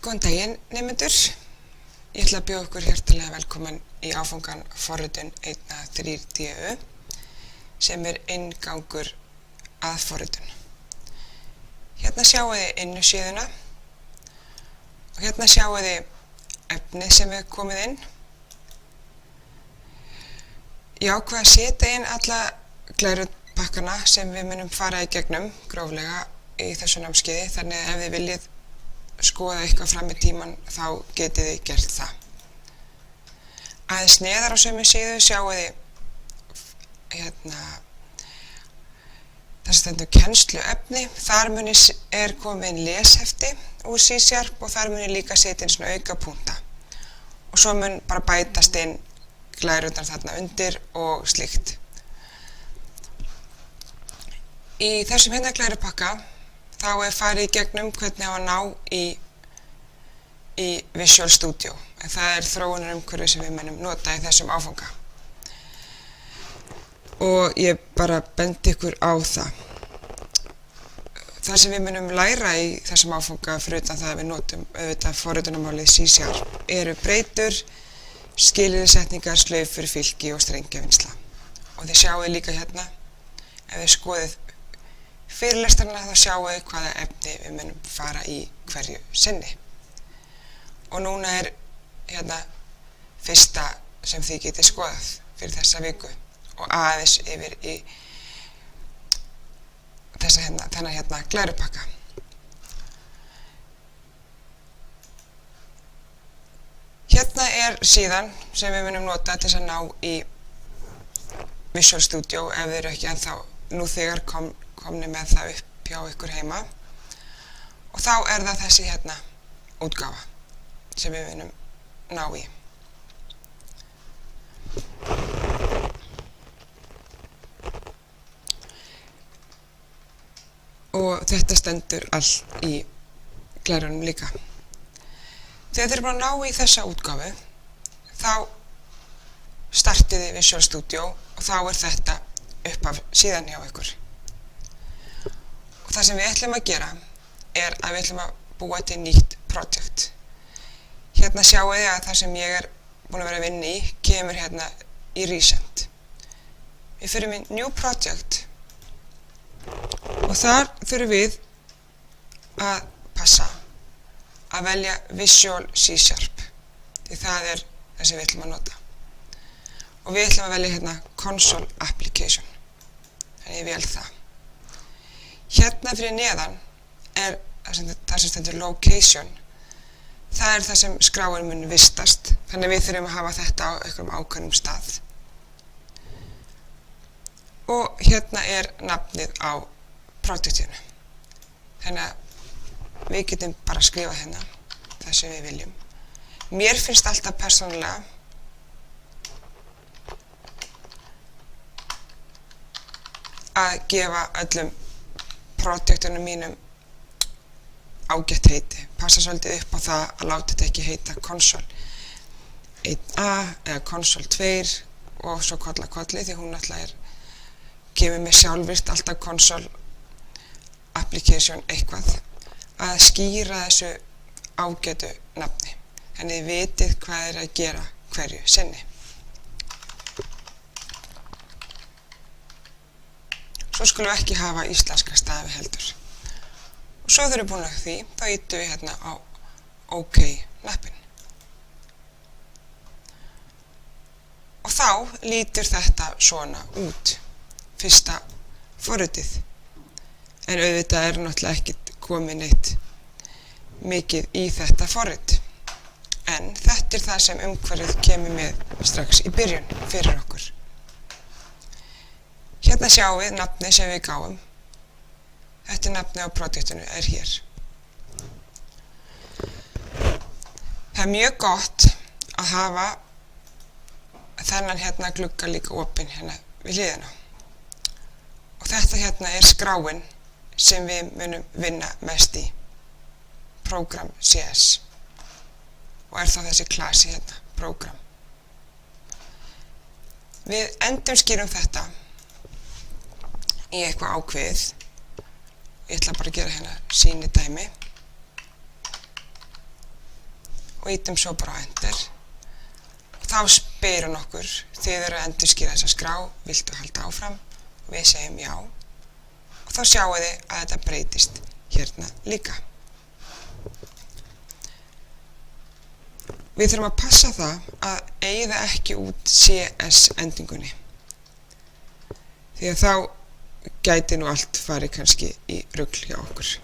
Góðan daginn, nemendur. Ég ætla að bjóða ykkur hjartanlega velkomin í áfangan forritun 1.3.DÖ sem inngangur að forritun. Hérna sjáu þið innusíðuna og hérna sjáu þið efnið sem við komið inn. Ég ákvað að setja inn alla glærupakkana sem við munum fara í gegnum gróflega í þessu námskeiði, þannig að ef þið viljið skoða eitthvað fram í tíman þá getið þið gert það. Aðeins neðar á sömu síðu sjáu þið það stendur kennsluefni. Þar er komið inn leshefti úr C# og þar muni líka setja inn svona aukapunkta. Og svo mun bara bætast inn glærurnar þarna undir og slíkt. Í þessum hérna glærupakka þá farið í gegnum hvernig á að ná í Visual Studio. Það þróunarumhverfi sem við munum nota í þessum áfanga. Og ég bara bendi ykkur á það. Það sem við munum læra í þessum áfanga fyrir utan það að við notum auðvitað forritunarmálið C# eru breytur, skilyrðisetningar, slaufur, fylki og strengjavinnsla. Og þið sjáu líka hérna, ef þið skoðið fyrirlestarana þá sjáu þið hvaða efni við munum fara í hverju sinni. Og núna hérna fyrsta sem þið getið skoðað fyrir þessa viku og aðeins yfir í þennan hérna glærupakka. Hérna síðan sem við munum nota til að ná í Visual Studio ef þið eru ekki ennþá nú þegar komni með það upp hjá ykkur heima. Og þá það þessi hérna útgáfa sem við munum ná í. Og þetta stendur allt í glærunum líka. Þegar þið eru búin að ná í þessa útgáfu, þá startið þið Visual Studio og þá þetta upp af síðan hjá ykkur. Og það sem við ætlum að gera að við ætlum að búa til nýtt project. Hérna sjáu þið að það sem ég búin að vera að vinna í kemur hérna í Recent. Við förum í New Project og þar þurfum við að passa að velja Visual C#, því það það sem við ætlum að nota. Og við ætlum að velja hérna Console Application, þannig ég vel það. Hérna fyrir neðan það sem stendur Location, það það sem skráin mun vistast, þannig við þurfum að hafa þetta á einhverjum ákveðnum stað. Og hérna nafnið á projektinu. Þannig að við getum bara að skrifa hérna það sem við viljum. Mér finnst alltaf persónulega að gefa öllum projektunum mínum ágætt heiti. Passa svolítið upp á það að láta þetta ekki heita Console 1A eða Console 2 og svo kolli því hún alltaf gefur mér sjálfvirkt alltaf Console Application eitthvað að skýra þessu ágætu nafni. Þannig þið vitið hvað að gera hverju sinni. Svo skulum við ekki hafa íslenska stafi heldur. Og svo þegar við búin að því, þá ýtum við hérna á OK hnappinn. Og þá lítur þetta svona út, fyrsta forritið. En auðvitað náttúrulega ekkert komið neitt mikið í þetta forrit. En þetta það sem umhverfið kemur með strax í byrjun fyrir okkur. Hérna sjáum við nafnið sem við gáum. Þetta nafnið á projektinu hér. Það mjög gott að hafa þennan hérna glugga líka opinn hérna við hliðina. Og þetta hérna skráin sem við munum vinna mest í. Program CS. Og þá þessi klasi hérna, program. Við endurskýrum þetta í eitthvað ákveðið. Ég ætla bara að gera hérna sýnidæmi. og ítum svo bara á enter. Og þá spyr hún okkur, þið eru að endurskýra þessa skrá, viltu halda áfram? Og við segjum já. Og þá sjáu þið að þetta breytist hérna líka. Við þurfum að passa það að eyða ekki út CS endingunni. Því að þá gæti nú allt farið kannski í rugl hjá okkur.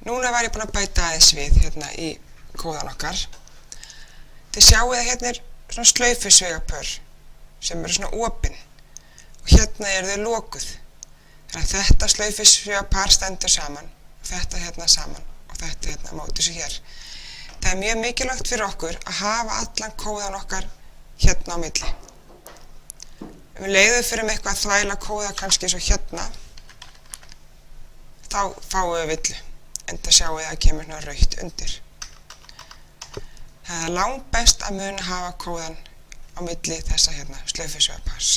Núna var ég búin að bæta aðeins við hérna í kóðan okkar. Þið sjáu að hérna er svona slaufusvegapör sem eru svona opin og hérna eru þau lokuð. Þannig að þetta slaufusvegapar stendur saman og þetta hérna saman og þetta hérna á móti þessu hér. Það er mjög mikilvægt fyrir okkur að hafa allan kóðan okkar hérna á milli. Ef við leiðum fyrir með eitthvað að þvæla kóða kannski svo hérna, þá fáum við villu. Enda sjáu þið að kemur svona rautt undir. Það er langbest að muna hafa kóðan á milli þessa hérna slaufusvegapars.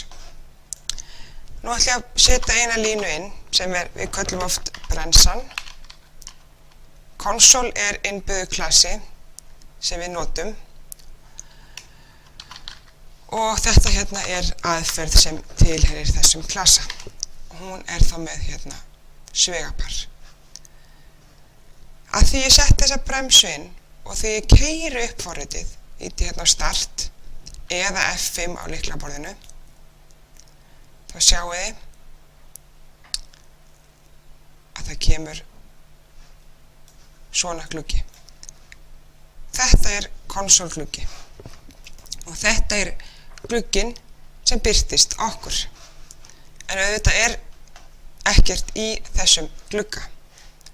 Nú ætla ég að setja eina línu inn sem við köllum oft brensan. Console er innbyggður klassi sem við notum. Og þetta hérna er aðferð sem tilheyrir þessum klassa. Og hún er þá með hérna svegapar. Að því ég setti þessa bremsu inn og því ég keyri upp forritið, íti hérna á start eða F5 á lyklaborðinu, þá sjáu þið að það kemur svona gluggi. Þetta er console gluggi og þetta er glugginn sem birtist okkur. En auðvitað er ekkert í þessum glugga.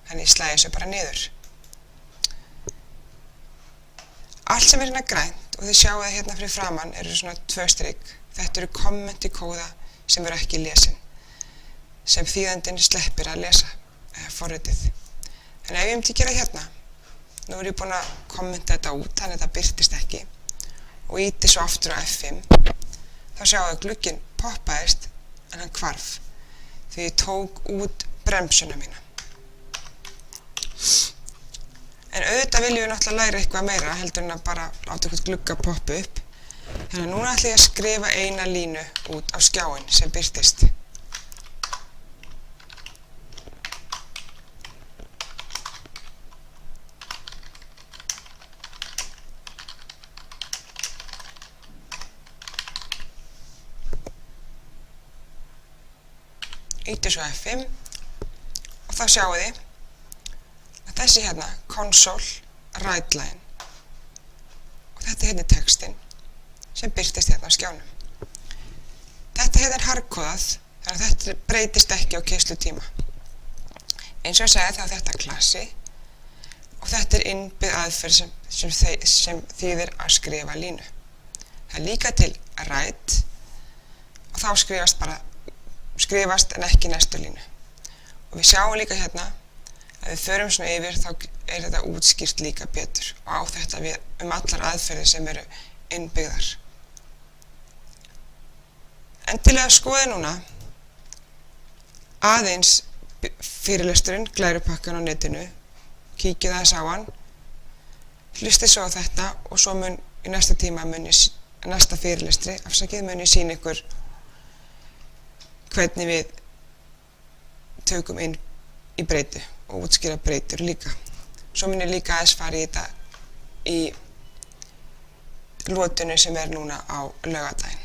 Þannig ég slæði þessu bara niður. Allt sem er hérna grænt og þið sjáu að hérna fyrir framann eru svona 2 strik. Þetta eru komment í kóða sem eru ekki lesin. Sem þýðandinn sleppir að lesa forritið. En ef ég myndi gera hérna, nú er ég búin að kommenta þetta út, þannig að þetta birtist ekki og íti svo aftur á F5, þá sjáu að glugginn poppaðist en hann hvarf því ég tók út bremsuna mína. En auðvitað viljum við náttúrulega læra eitthvað meira heldur en að bara láta eitthvað glugga poppa upp. Þannig að núna ætla ég að skrifa eina línu út á skjáinn sem birtist. Íti svo F5 og þá sjáu þið að þessi hérna, console write line og þetta hérna er textinn sem birtist hérna á skjánum. Þetta hérna er hardkóðað þannig að þetta breytist ekki á keyslutíma. Eins og ég segi þá er þetta klassi og þetta er innbyggð aðferð sem þýðir að skrifa línu. Það er líka til write og þá skrifast en ekki næstu línu. Og við sjáum líka hérna að við förum svona yfir þá er þetta útskýrt líka betur og á þetta við allar aðferðir sem eru innbyggðar. Endilega skoði núna aðeins fyrirlesturinn, glærupakkan á netinu, kíkið aðeins á hann Hlustið svo á þetta og svo mun í næsta fyrirlestri mun ég sýna ykkur hvernig við tökum inn í breytu og útskýra breytur líka. Svo mun ég líka aðeins fara í þetta í lotunni sem núna á laugardaginn.